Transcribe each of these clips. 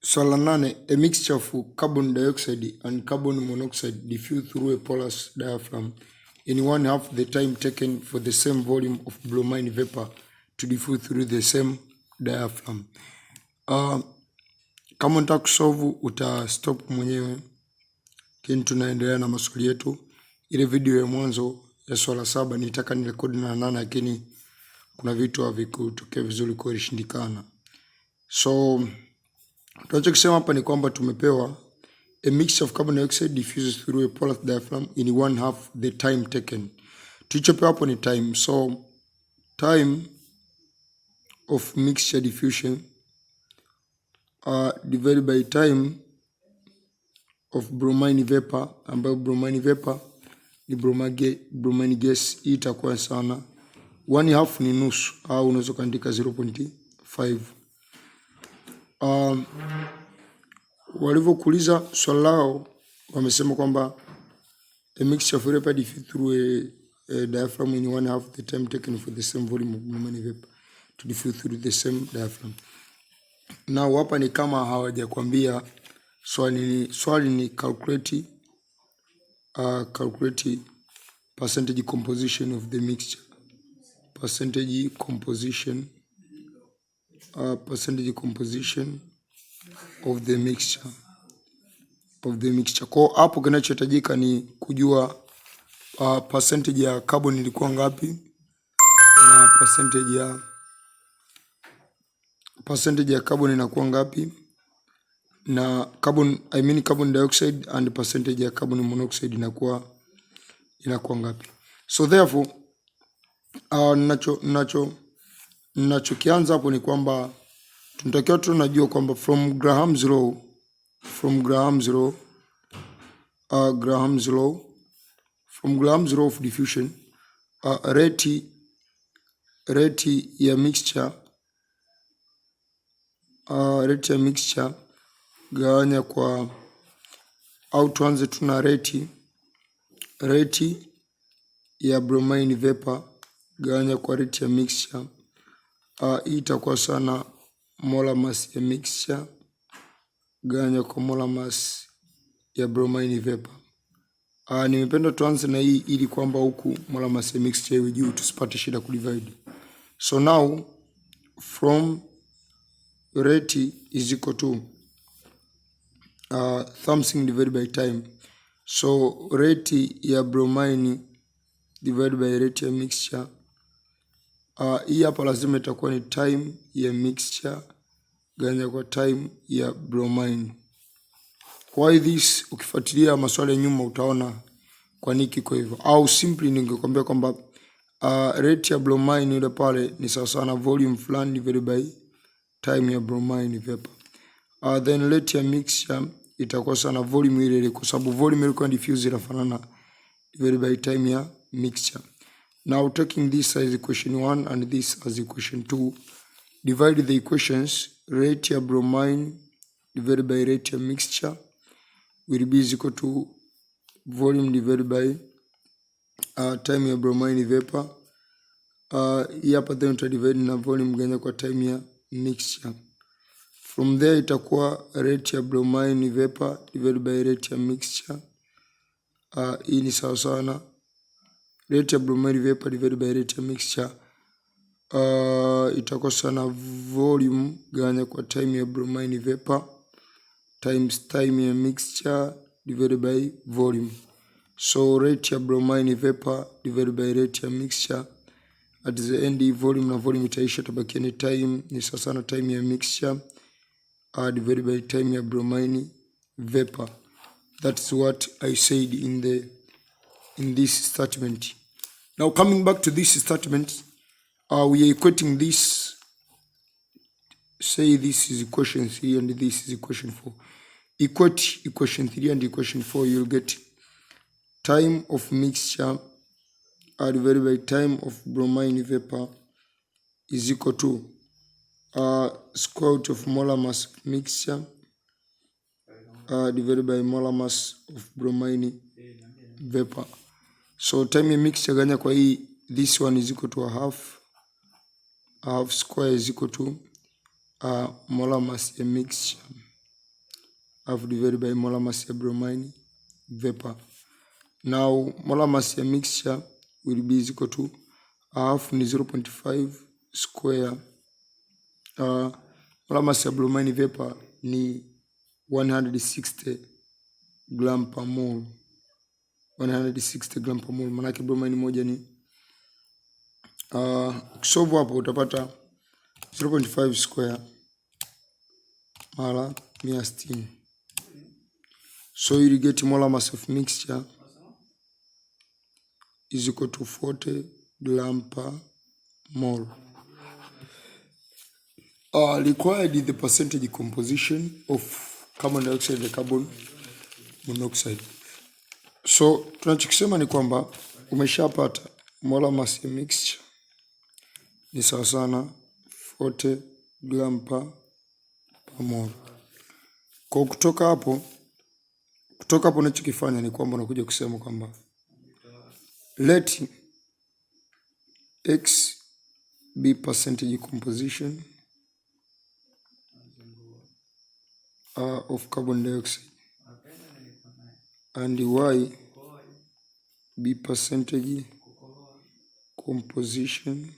Swali la 8, a mixture of carbon dioxide and carbon monoxide diffused through a porous diaphragm in 1/2 the time taken for the same volume of bromine vapor to diffuse through the same diaphragm. Kama unataka kusolve utastop mwenyewe, lakini tunaendelea na maswali yetu. Ile video ya mwanzo ya swala 7 nitaka nirekodi na 8, lakini kuna vitu havikutokea vizuri kwa ilishindikana. So tunachokisema hapa ni kwamba tumepewa a mixture of carbon dioxide diffuses through a porous diaphragm in 1/2 the time taken. Tulichopewa hapo ni time. So time of mixture diffusion divided by time of bromine vapor, ambayo bromine vapor ni bromine gas, itakuwa sana 1/2 ni nusu, au unaweza kuandika 0.5. Walivyokuuliza swali lao wamesema kwamba a mixture of vapor diffused through a diaphragm in 1/2 the time taken for the same volume of bromine vapor to diffuse through the same diaphragm. Now hapa ni kama hawajakwambia swali ni calculate percentage composition of the mixture. Percentage composition of the mixture. Kwa hapo kinachohitajika ni kujua percentage ya carbon ilikuwa ngapi na percentage ya carbon inakuwa ngapi, na carbon dioxide and percentage ya carbon monoxide inakuwa ngapi. So therefore ninachokianza hapo ni kwamba tunatakiwa tunajua kwamba from Graham's law of diffusion, rate ya mixture gawanya kwa, au tuanze tuna rate ya bromine vapor gawanya kwa rate ya mixture. Hii itakuwa sana molar mass ya mixture gawanya kwa molar mass ya bromine vapor. Nimependa tuanze na hii ili kwamba huku molar mass ya mixture iwe juu tusipate shida kudivide. So now from rate is equal to something divided by time. So rate ya bromine divided by rate ya mixture. Hii hapa lazima itakuwa ni time ya mixture gawanya kwa time ya bromine. Why this? Ukifuatilia maswali ya nyuma utaona kwa nini kiko hivyo. Au simply ningekwambia kwamba rate ya bromine ile pale ni sawa na volume fulani divided by time ya bromine vapor. Then rate ya mixture itakuwa sana volume ile kwa sababu volume ilikuwa diffuse inafanana divided by time ya mixture. Now taking this as equation 1 and this as equation 2, divide the equations. Rate ya bromine divided by rate ya mixture will be equal to volume divided by time ya bromine vapor. Hii hapa then utadivide na volume ganya kwa time ya mixture. From there itakuwa rate ya bromine vapor divided by rate ya mixture. Hii ni sawa sana rate ya bromine vapor divided by rate ya mixture. Itakuwa sana volume gawanya kwa time ya bromine vapor times time ya mixture divided by volume. So rate ya bromine vapor divided by rate ya mixture, at the end volume na volume itaisha, tabakia ni time ni sawa na time ya mixture divided by time ya bromine vapor. That's what I said in this statement. Now coming back to this statement, we are equating this. Say this is equation 3 and this is equation 4. Equate equation 3 and equation 4, you'll get time of mixture divided by time of bromine vapor is equal to square root of molar mass of mixture divided by molar mass of bromine vapor. So time ya mixture ganya kwa hii, this one is equal to a half square is equal to molar mass ya mixture half divided by molar mass ya bromine vapor. Now molar mass ya mixture will be equal to half ni 0.5 square. Molar mass ya bromine vapor ni 160 gram per mole. 160 gram per mole. Maana bromine moja ni ukisolve hapo utapata 0.5 square mara 160. So you get molar mass of mixture is equal to 40 gram per mole. Required is the percentage composition of carbon dioxide and carbon monoxide. So tunachokisema ni kwamba umeshapata molar mass ya mixture ni sawa sana 40 gram per mole. Kwa kutoka hapo unachokifanya ni kwamba unakuja kusema kwamba let X be percentage composition of carbon dioxide and Y be percentage composition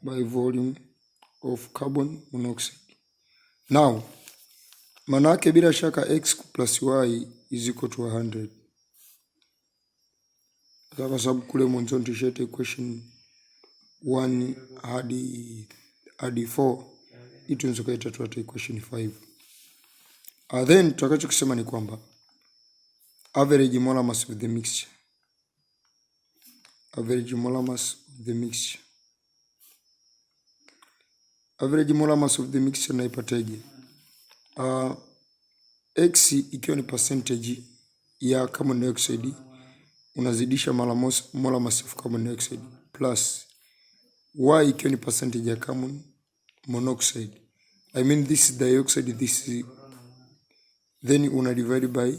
by volume of carbon monoxide. Now manake bila shaka X plus Y is equal to 100. Kwa sababu kule mwanzoni tushete equation 1 hadi 4, hii tunaweza kuitatua equation 5. Then tutakachokisema ni kwamba average molar mass of the mixture. Average molar mass of the mixture. Average molar mass of the mixture naipataje? X ikiwa ni percentage ya carbon dioxide, unazidisha molar mass of carbon dioxide, plus Y ikiwa ni percentage ya carbon monoxide. I mean this is dioxide, this is, then una divide by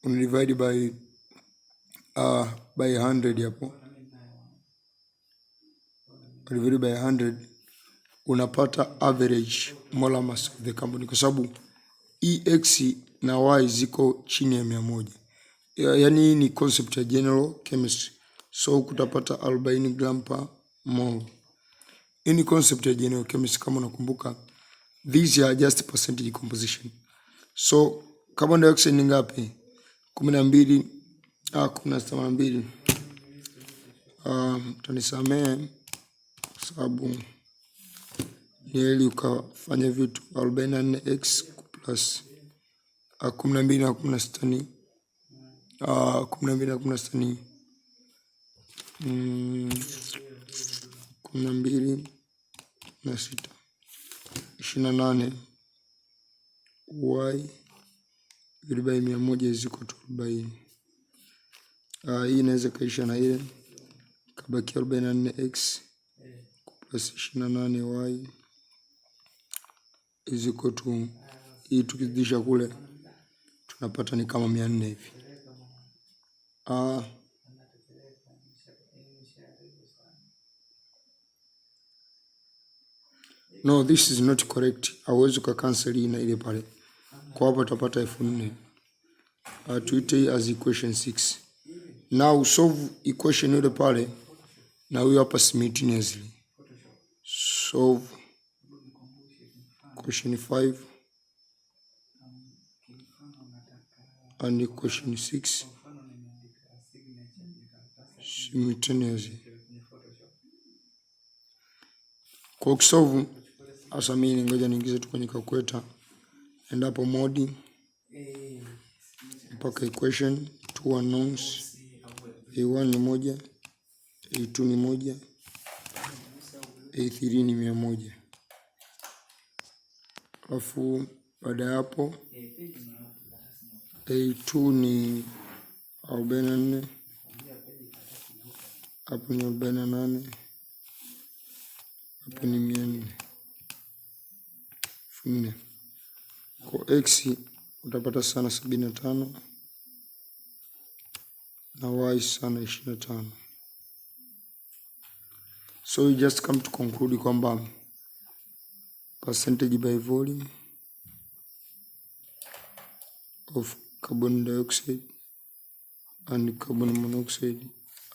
100 hapo. Divide by 100 unapata average molar mass of the carbon, kwa sababu X na Y ziko chini ya 100. Yaani hii ni concept ya general chemistry. So kutapata 40 gram per mole. Hii ni concept ya general chemistry kama unakumbuka. These are just percentage composition. So carbon dioxide ni ngapi? 12. 12. Tanisamee sababu ni heli ukafanya vitu 44x plus 12 na 16 ni 12 na 16 ni 12 na 6 28. Y divided by 100 is equal to 40. Hii inaweza kaisha na ile kabaki 44x plus 28y is equal to, hii tukizidisha kule tunapata ni kama 400 hivi. No, this is not correct. Hauwezi kucancel hii na ile pale. Kwa hapo utapata 4000. Tuite as equation 6. Now solve equation ile pale na huyo hapa simultaneously. Solve equation 5 and equation 6 simultaneously. Kwa kusolve asa mimi ngoja niingize tu kwenye calculator. Endapo modi mpaka equation 2 unknowns. A1 ni 1, A2 ni 1, A3 ni 100. Alafu baada ya hapo A2 ni 44, hapo ni 48, hapo ni 400. Kwa X utapata sana 75 na Y sana 25. So we just come to conclude kwamba percentage by volume of carbon dioxide and carbon monoxide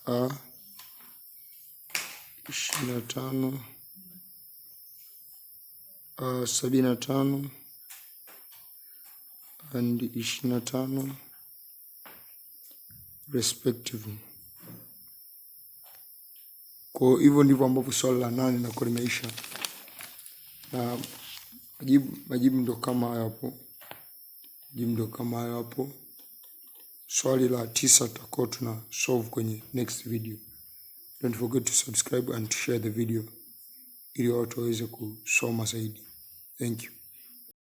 are 25, 75 and 25 respectively. Kwa hivyo ndivyo ambavyo swali la 8 na limeisha. Na majibu ndo kama hapo. Swali la 9 tutakuwa tuna solve kwenye next video. Don't forget to subscribe and to share the video ili watu waweze kusoma zaidi. Thank you.